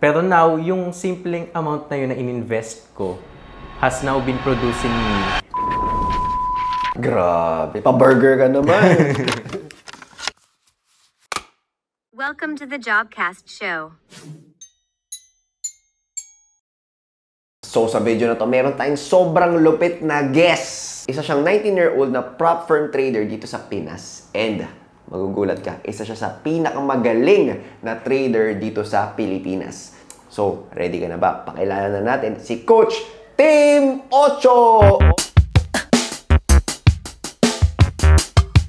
Pero now, yung simpleng amount na yun na in-invest ko has now been producing me. Grabe, pa-burger ka naman. Welcome to the Jobcast Show. So sa video na to, meron tayong sobrang lupit na guest. Isa siyang 19-year-old na prop firm trader dito sa Pinas. And magugulat ka, isa siya sa pinakamagaling na trader dito sa Pilipinas. So, ready ka na ba? Pakilala na natin si Coach Tim Ocho!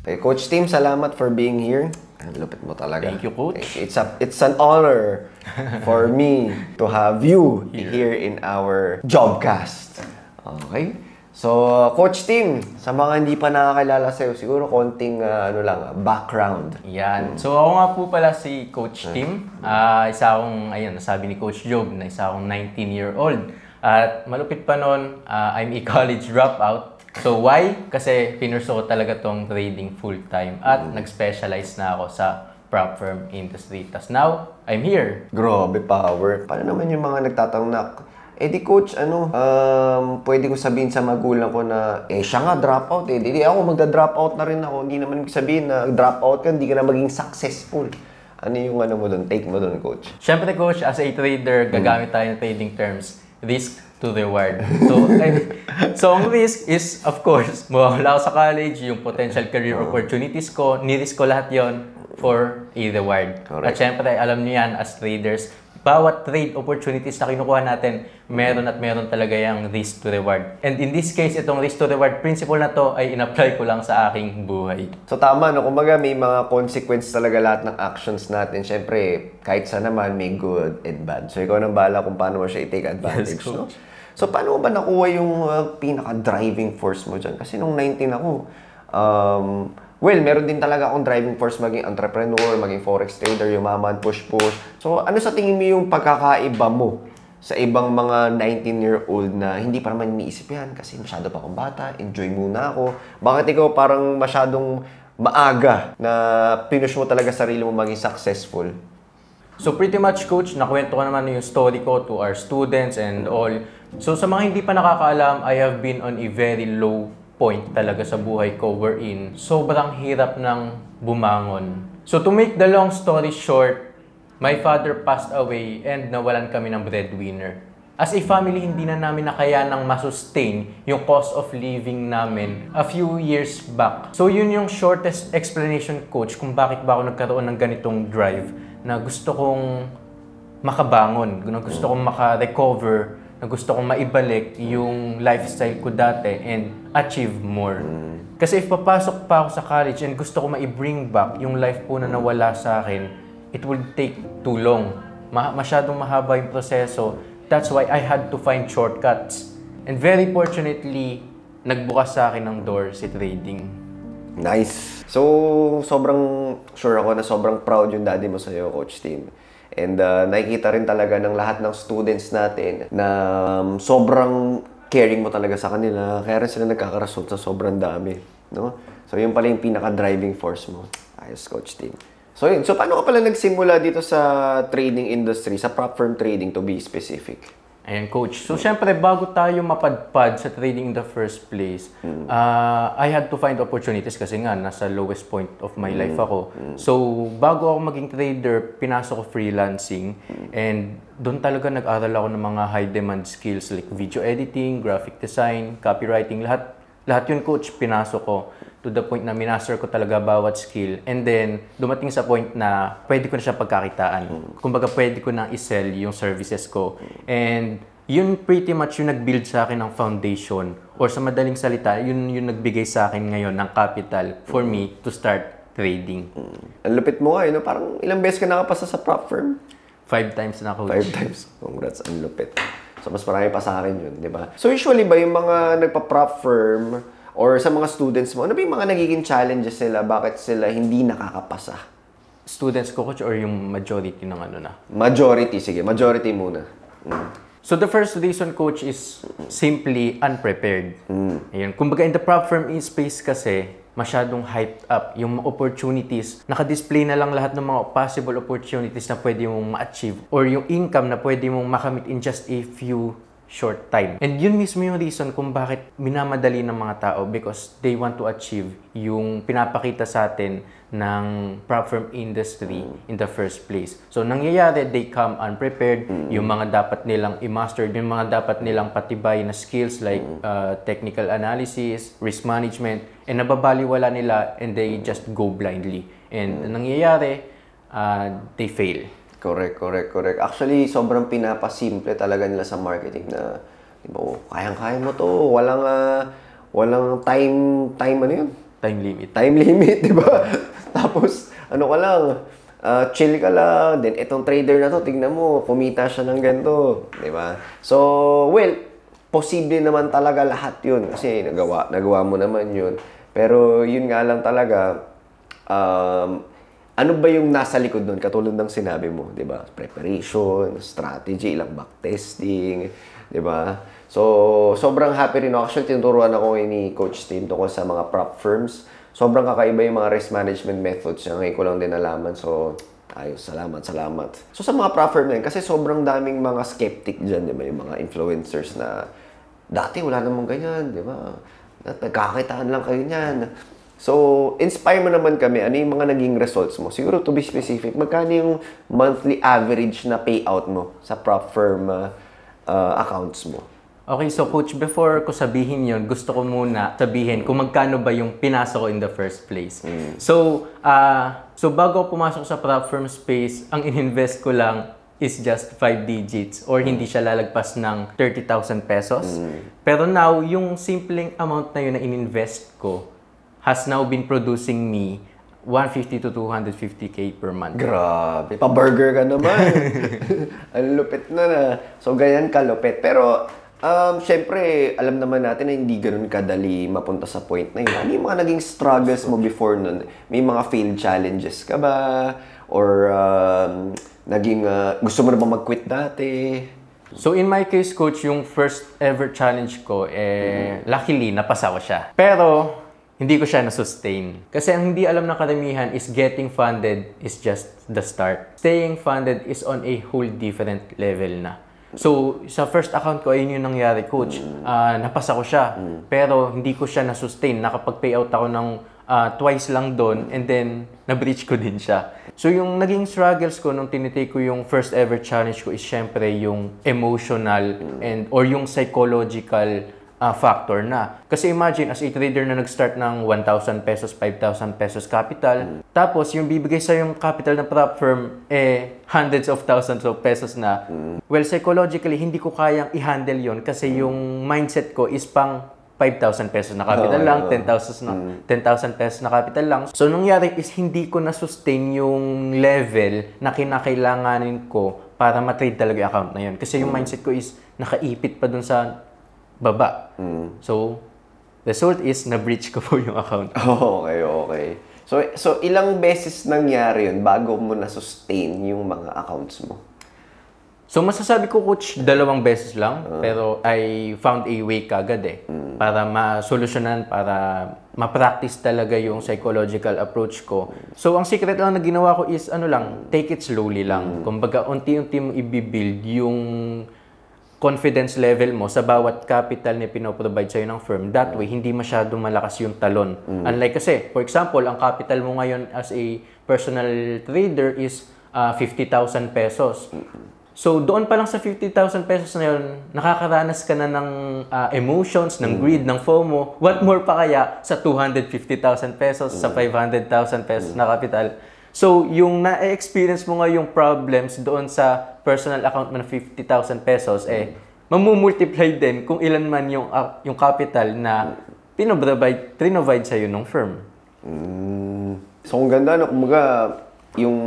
Okay, Coach Tim, salamat for being here. Ang lupit mo talaga. Thank you, Coach. It's an honor for me to have you here in our Jobcast. Okay? So, Coach Tim, sa mga hindi pa nakakilala sa'yo, siguro konting background. Yan. So, ako nga po pala si Coach Tim. Isa akong, ayun, nasabi ni Coach Job na isa akong 19-year-old. At malupit pa nun, I'm a college dropout. So, why? Kasi pinurso ko talaga tong trading full-time at nag-specialize na ako sa prop firm industry. Tas now, I'm here. Grabe, power. Paano naman yung mga nagtatanong na, di coach, pwede ko sabihin sa magulang ko na, siya nga dropout Di ako magda-dropout na rin ako. Hindi naman sabihin na dropout ka, hindi ka na maging successful. Ano yung mo doon? Take mo doon, coach? Siyempre, coach, as a trader, gagamit tayo ng trading terms. Risk to reward. So ang risk is, of course, mawala ako sa college, yung potential career opportunities ko, nirisk ko lahat yon for a reward. Correct. At syempre, alam niyo yan as traders, bawat trade opportunities na kinukuha natin, meron at meron talaga yung risk to reward. And in this case, itong risk to reward principle na to ay in-apply ko lang sa aking buhay. So tama, no? Kumbaga may mga consequence talaga lahat ng actions natin. Siyempre, kahit sa naman, may good and bad. So ikaw nang bahala kung paano mo siya i-take advantage, no? So paano mo ba nakuha yung pinaka-driving force mo dyan? Kasi nung 19 ako, well, meron din talaga akong driving force maging entrepreneur, maging forex trader, yumaman, push-push. So, ano sa tingin mo yung pagkakaiba mo sa ibang mga 19-year-old na hindi pa naman iniisip yan kasi masyado pa akong bata, enjoy muna ako. Bakit ikaw parang masyadong maaga na pinush mo talaga sarili mo maging successful? So pretty much, Coach, nakwento ko naman yung story ko to our students and all. So sa mga hindi pa nakakaalam, I have been on a very low point talaga sa buhay ko wherein sobrang hirap ng bumangon. So to make the long story short, my father passed away and nawalan kami ng breadwinner. As a family, hindi na namin nakayanang masustain yung cost of living namin a few years back. So yun yung shortest explanation, Coach, kung bakit ba ako nagkaroon ng ganitong drive na gusto kong makabangon, na gusto kong maka-recover, na gusto kong maibalik yung lifestyle ko dati and achieve more. Kasi if papasok pa ako sa college and gusto ko ma-bring back yung life po na nawala sa akin, it would take too long. Masyadong mahaba yung proseso. That's why I had to find shortcuts. And very fortunately, nagbukas sa akin ng door si trading. Nice. So, sobrang sure ako na sobrang proud yung daddy mo sa'yo, Coach Tim. And nakikita rin talaga ng lahat ng students natin na sobrang caring mo talaga sa kanila. Kaya rin sila nagkakarason sa sobrang dami. No? So, yun pala yung pinaka-driving force mo. Ayos, Coach Tim. So, yun. So, paano ka pala nagsimula dito sa trading industry, sa prop firm trading to be specific? Ayan, Coach. So, syempre, bago tayo mapadpad sa trading in the first place, I had to find opportunities kasi nga, nasa lowest point of my life ako. So, bago ako maging trader, pinasok ko freelancing. And doon talaga nag-aral ako ng mga high-demand skills like video editing, graphic design, copywriting, lahat yun, Coach, pinasok ko to the point na minaster ko talaga bawat skill. And then, dumating sa point na pwede ko na siya pagkakitaan. Kumbaga, pwede ko na i-sell yung services ko. And yun pretty much yung nag-build sa akin ng foundation. Or sa madaling salita, yun yung nagbigay sa akin ngayon ng capital for me to start trading. Ang lupit mo nga, no? Parang ilang beses ka nakapasa sa prop firm? 5 times na, Coach. 5 times. Congrats, ang lupit. So, mas marami pa sa akin yun, di ba? So, usually ba yung mga nagpa-prop firm or sa mga students mo, ano ba yung mga nagiging challenges sila? Bakit sila hindi nakakapasa? Students ko, Coach, or yung majority ng ano na? Majority, sige. Majority muna. So the first reason, Coach, is simply unprepared. Ayun. Kumbaga in the prop firm space kasi, masyadong hyped up. Yung opportunities, naka-display na lang lahat ng mga possible opportunities na pwede mong ma-achieve or yung income na pwede mong makamit in just a few short time. And yun mismo yung reason kung bakit minamadali ng mga tao because they want to achieve yung pinapakita sa atin ng prop firm industry in the first place. So, nangyayari, they come unprepared, yung mga dapat nilang i-master, yung mga dapat nilang patibay na skills like technical analysis, risk management, and nababaliwala nila and they just go blindly. And nangyayari, they fail. Correct. Actually, sobrang pinapasimple talaga nila sa marketing na, di ba, kayang-kaya mo to, walang time ano yun? Time limit. Time limit, di ba? Tapos, ano ka lang, chill ka lang, then itong trader na to, tignan mo, kumita siya ng ganito, di ba? So, well, posible naman talaga lahat yun kasi nagawa mo naman yun. Pero yun nga lang talaga, ano ba yung nasa likod nun? Katulad ng sinabi mo, di ba? Preparation, strategy, ilang backtesting, di ba? So, sobrang happy rin ako. Actually, tinuturuan ako ni Coach Tim tungkol sa mga prop firms. Sobrang kakaiba yung mga risk management methods niya. Ngayon ko lang din nalaman. So, ayos. Salamat. So, sa mga prop firm na yun, kasi sobrang daming mga skeptic dyan, di ba? Yung mga influencers na dati wala namang ganyan, di ba? Nagkakitaan lang kayo niyan. So, inspire mo naman kami. Ano yung mga naging results mo? Siguro, to be specific, magkano yung monthly average na payout mo sa prop firm accounts mo? Okay, so Coach, before ko sabihin yon, gusto ko muna sabihin kung magkano ba yung pinasok ko in the first place. So, bago ako pumasok sa prop firm space, ang ininvest ko lang is just 5 digits or hindi siya lalagpas ng 30,000 pesos. Pero now, yung simpleng amount na yun na ininvest ko has now been producing me 150 to 250k per month. Grabe. Pa-burger ka naman. Ang lupit na. So, ganyan kalupit. Pero, syempre, alam naman natin na hindi ganun kadali mapunta sa point na yun. Ano yung mga naging struggles mo before nun? May mga failed challenges ka ba? Or gusto mo na ba mag-quit dati? So in my case, Coach, yung first ever challenge ko, luckily, napasa ko siya. Pero, hindi ko siya na-sustain. Kasi ang hindi alam ng karamihan is getting funded is just the start. Staying funded is on a whole different level na. So, sa first account ko, ayun yung nangyari, Coach. Napasa ko siya. Pero, hindi ko siya na-sustain. Nakapag-payout ako ng twice lang doon and then, na-breach ko din siya. So, yung naging struggles ko nung tinitake ko yung first ever challenge ko is syempre yung emotional or yung psychological factor na. Kasi imagine, as a trader na nag-start ng 1,000 pesos, 5,000 pesos capital, tapos yung bibigay sa yung capital ng prop firm, hundreds of thousands of pesos na. Well, psychologically, hindi ko kayang i-handle yon kasi yung mindset ko is pang 5,000 pesos na capital lang, 10,000 pesos na capital lang. So, nangyari is hindi ko na-sustain yung level na kinakailanganin ko para ma-trade talaga yung account na yun. Kasi yung mindset ko is nakaipit pa dun sa baba. So, result is na-breach ko po yung account. Okay. So ilang beses nangyari yun bago mo na-sustain yung mga accounts mo? So, masasabi ko, Coach, 2 beses lang. Pero I found a way kagad para ma-solusyonan, para ma-practice talaga yung psychological approach ko. So, ang secret lang na ginawa ko is, take it slowly lang. Kumbaga, unti-unti mong i-build yung confidence level mo sa bawat capital na pinoprovide sa'yo ng firm. That way, hindi masyadong malakas yung talon. Unlike kasi, for example, ang capital mo ngayon as a personal trader is 50,000 pesos. So, doon pa lang sa 50,000 pesos na yun, nakakaranas ka na ng emotions, ng greed, ng FOMO. What more pa kaya sa 250,000 pesos, sa 500,000 pesos na capital? So, yung na-experience mo nga yung problems doon sa personal account mo na 50,000 pesos, mamumultiply din kung ilan man yung capital na pinrovide sa'yo ng firm. So, ang ganda, kumbaga, yung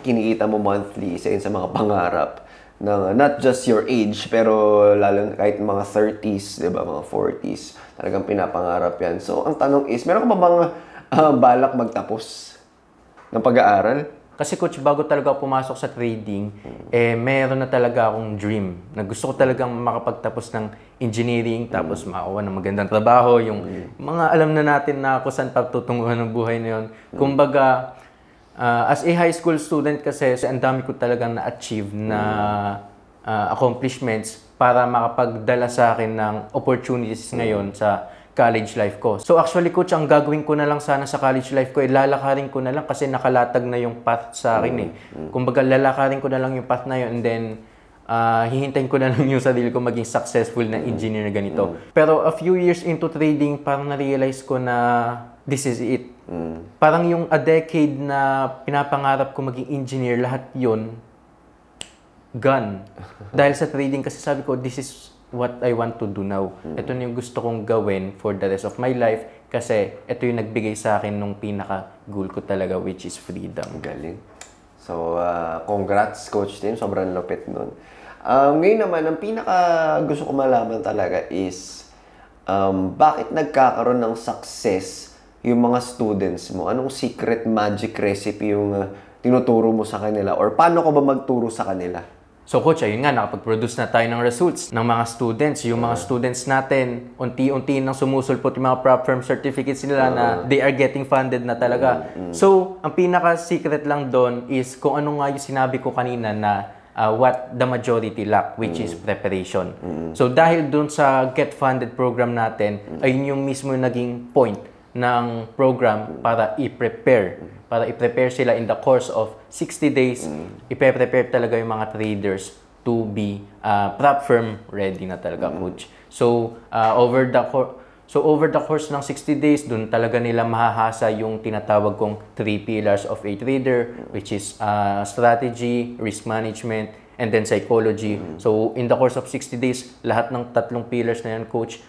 kinikita mo monthly isa sa mga pangarap ng not just your age, pero lalo kahit mga 30s, di ba, mga 40s, talagang pinapangarap yan. So, ang tanong is, meron ka ba bang balak magtapos ng pag-aaral? Kasi coach, bago talaga ako pumasok sa trading, meron na talaga akong dream na gusto ko talagang makapagtapos ng engineering, tapos makakuha ng magandang trabaho, yung mga alam na natin na kung saan patutunguhan ng buhay na yun. Kumbaga, as a high school student kasi, ang dami ko talagang na-achieve na accomplishments para makapagdala sa akin ng opportunities ngayon sa college life ko. So actually coach, ang gagawin ko na lang sana sa college life ko, lalakarin ko na lang kasi nakalatag na yung path sa akin Kumbaga lalakarin ko na lang yung path na yun and then hihintayin ko na lang yung sarili ko maging successful na engineer na ganito. Pero a few years into trading, parang na-realize ko na this is it. Parang yung a decade na pinapangarap ko maging engineer, lahat yun, gone. Dahil sa trading kasi sabi ko, this is what I want to do now. Ito na yung gusto kong gawin for the rest of my life kasi ito yung nagbigay sa akin nung pinaka-goal ko talaga, which is freedom. Galing. So, congrats Coach Tim. Sobrang lupit nun. Ngayon naman, ang pinaka gusto ko malaman talaga is bakit nagkakaroon ng success yung mga students mo? Anong secret magic recipe yung tinuturo mo sa kanila? Or paano ko ba magturo sa kanila? So coach, ayun nga, nakapag-produce na tayo ng results ng mga students. Yung mga students natin, unti-unti nang sumusulpot yung mga prop firm certificates nila na they are getting funded na talaga. So, ang pinaka-secret lang doon is kung ano nga yung sinabi ko kanina na what the majority lack, which is preparation. So, dahil doon sa Get Funded program natin, ayun yung mismo yung naging point ng program para i-prepare sila in the course of 60 days. I-prepare talaga yung mga traders to be prop firm ready na talaga, coach. So over the course ng 60 days, dun talaga nila mahahasa yung tinatawag kong 3 pillars of a trader, which is strategy, risk management, and then psychology. So in the course of 60 days, lahat ng 3 pillars na yan, coach,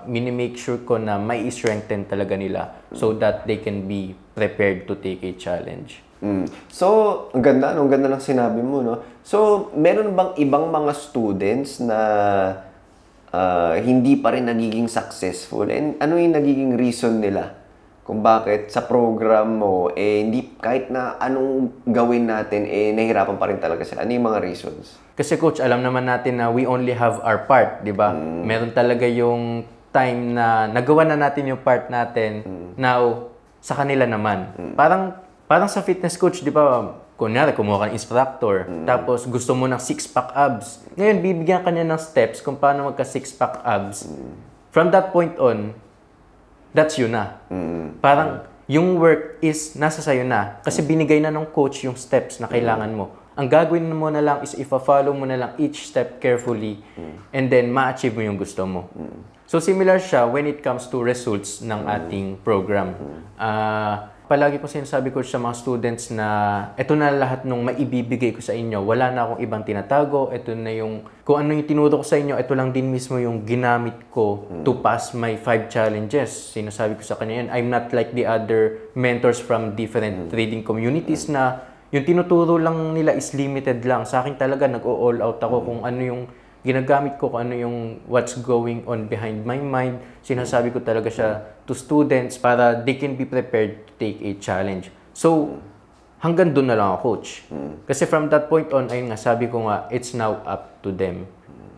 mini-make sure ko na may strengthen talaga nila so that they can be prepared to take a challenge. So, ang ganda ng sinabi mo, no? So, meron bang ibang mga students na hindi pa rin nagiging successful? And ano yung nagiging reason nila? Kung bakit sa program mo, hindi, kahit na anong gawin natin, nahihirapan pa rin talaga sila. Ano yung mga reasons? Kasi coach, alam naman natin na we only have our part, di ba? Meron talaga yung time na nagawa na natin yung part natin, now, sa kanila naman. Parang sa fitness coach, di ba? Kunyari, kumuha ka ng instructor, tapos gusto mo ng 6-pack abs. Ngayon, bibigyan ka niya ng steps kung paano magka 6-pack abs. From that point on, that's yun na. Parang yung work is nasa sayo na. Kasi binigay na ng coach yung steps na kailangan mo. Ang gagawin mo na lang is ifa-follow mo na lang each step carefully and then ma-achieve mo yung gusto mo. So similar siya when it comes to results ng ating program. Palagi ko sinasabi ko sa mga students na ito na lahat nung maibibigay ko sa inyo. Wala na akong ibang tinatago. Ito na yung, kung ano yung tinuro ko sa inyo, ito lang din mismo yung ginamit ko to pass my 5 challenges. Sinasabi ko sa kanya yan, I'm not like the other mentors from different trading communities na yung tinuturo lang nila is limited lang. Sa akin talaga, nag-all out ako kung ano yung ginagamit ko, kung ano yung what's going on behind my mind. Sinasabi ko talaga siya to students para they can be prepared to take a challenge. So, hanggang doon na lang ako, coach. Kasi from that point on, ayun nga, sabi ko nga, it's now up to them.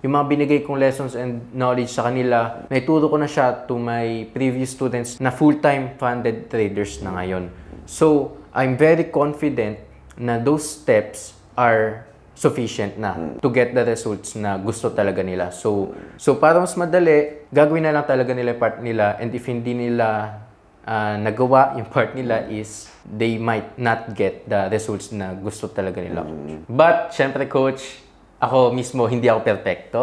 Yung mga binigay kong lessons and knowledge sa kanila, naituro ko na siya to my previous students na full-time funded traders na ngayon. So, I'm very confident na those steps are sufficient na to get the results na gusto talaga nila. So para mas madali, gagawin na lang talaga nila yung part nila, and if hindi nila nagawa yung part nila is they might not get the results na gusto talaga nila. But, syempre coach, ako mismo, hindi ako perfecto.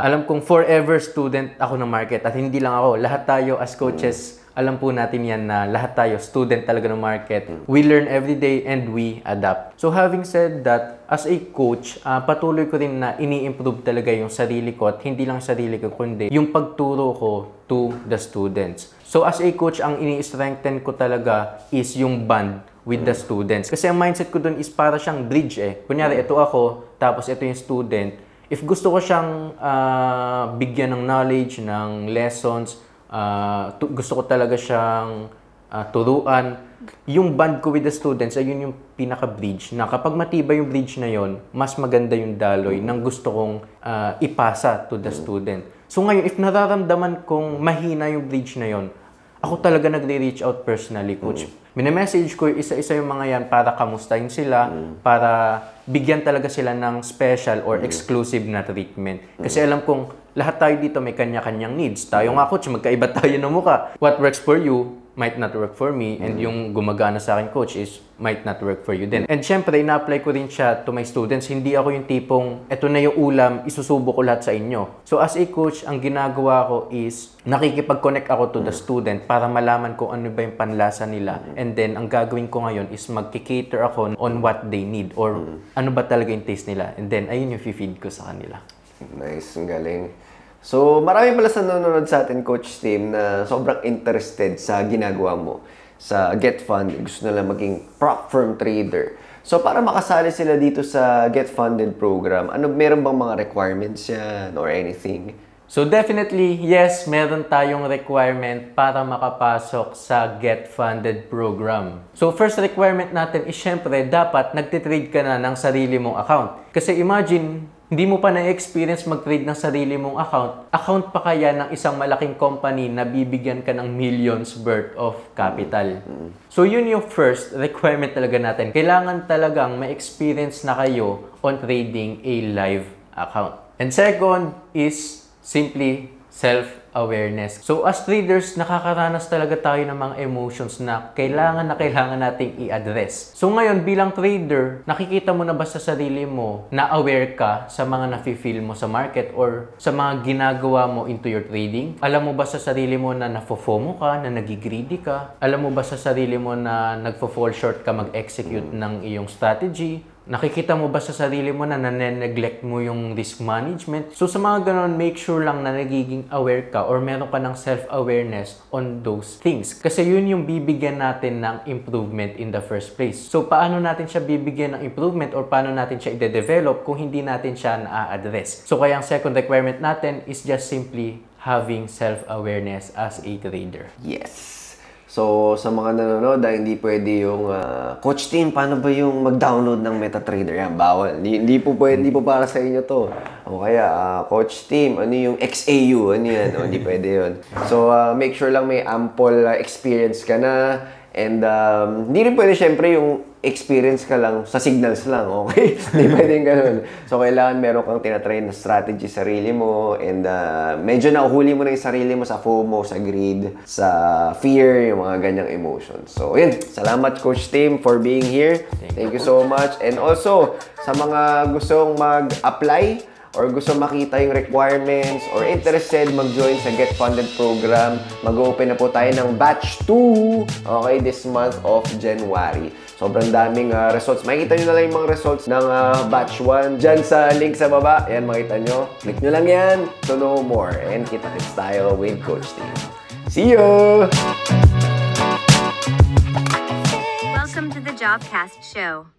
Alam kong forever student ako ng market at hindi lang ako. Lahat tayo as coaches, alam po natin yan na lahat tayo, student talaga ng market. We learn every day and we adapt. So having said that, as a coach, patuloy ko rin na ini-improve talaga yung sarili ko at hindi lang sarili ko, kundi yung pagturo ko to the students. So as a coach, ang ini-strengthen ko talaga is yung bond with the students. Kasi ang mindset ko dun is para siyang bridge eh. Kunyari, ito ako, tapos ito yung student. If gusto ko siyang bigyan ng knowledge, ng lessons, gusto ko talaga siyang turuan. Yung bond ko with the students, ayun yung pinaka-bridge na kapag matibay yung bridge na yon, mas maganda yung daloy ng gusto kong ipasa to the student. So ngayon, if nararamdaman kong mahina yung bridge na yon, ako talaga nagre-reach out personally, coach. Mine-message ko isa-isa yung mga yan para kamustahin sila, para bigyan talaga sila ng special or exclusive na treatment. Kasi alam kong lahat tayo dito may kanya-kanyang needs. Tayo nga, coach, magkaiba tayo ng mukha. What works for you might not work for me, and yung gumagana sa akin, coach, is might not work for you din. And syempre, ina-apply ko rin siya to my students. Hindi ako yung tipong, eto na yung ulam, isusubo ko lahat sa inyo. So as a coach, ang ginagawa ko is, nakikipag-connect ako to the student para malaman ko ano ba yung panlasa nila. And then, ang gagawin ko ngayon is mag-cater ako on what they need or ano ba talaga yung taste nila. And then, ayun yung feed ko sa kanila. Nice, ang galing. So, marami pala sa nanonood sa atin, Coach Tim, na sobrang interested sa ginagawa mo sa Get Funded. Gusto nila maging prop firm trader. So, para makasali sila dito sa Get Funded program, meron bang mga requirements yan or anything? So, definitely, yes, meron tayong requirement para makapasok sa Get Funded program. So, first requirement natin is, syempre, dapat nagtitrade ka na ng sarili mong account. Kasi imagine, hindi mo pa na-experience mag-trade ng sarili mong account pa kaya ng isang malaking company na bibigyan ka ng millions worth of capital. So yun yung first requirement talaga natin. Kailangan talagang ma-experience na kayo on trading a live account. And second is simply self-awareness. So as traders, nakakaranas talaga tayo ng mga emotions na kailangan nating i-address. So ngayon, bilang trader, nakikita mo na ba sa sarili mo na aware ka sa mga nafe-feel mo sa market or sa mga ginagawa mo into your trading? Alam mo ba sa sarili mo na nafo-FOMO ka, na nagigreedy ka? Alam mo ba sa sarili mo na nagfo-fall short ka mag-execute ng iyong strategy? Nakikita mo ba sa sarili mo na nane-neglect mo yung risk management? So sa mga ganon, make sure lang na nagiging aware ka or meron ka ng self-awareness on those things. Kasi yun yung bibigyan natin ng improvement in the first place. So paano natin siya bibigyan ng improvement or paano natin siya i-develop kung hindi natin siya na-address? So kaya ang second requirement natin is just simply having self-awareness as a trader. Yes! So, sa mga nanonood, hindi pwede yung Coach Tim, paano ba yung mag-download ng MetaTrader? Yan, bawal. Hindi po pwede, hindi po para sa inyo to. O kaya, Coach Tim, ano yung XAU? Ano yan? Hindi pwede yun. So, make sure lang may ample experience ka na. And hindi rin pwede syempre yung experience ka lang sa signals lang, okay? Hindi pwedeng ganun. So, kailangan meron kang tinatrain na strategy sa sarili mo and medyo nauhuli mo na yung sarili mo sa FOMO, sa greed, sa fear, yung mga ganyang emotions. So, yun. Salamat, Coach Tim, for being here. Thank you so much. And also, sa mga gustong mag-apply or gusto makita yung requirements or interested mag-join sa Get Funded program, mag-open na po tayo ng Batch 2, okay, this month of January. Sobrang daming results. Makikita nyo na lang yung mga results ng Batch 1 dyan sa link sa baba. Ayan, makita nyo. Click nyo lang yan to know more. And kita-kits tayo with Coach Tim. See you! Welcome to the Jobcast Show.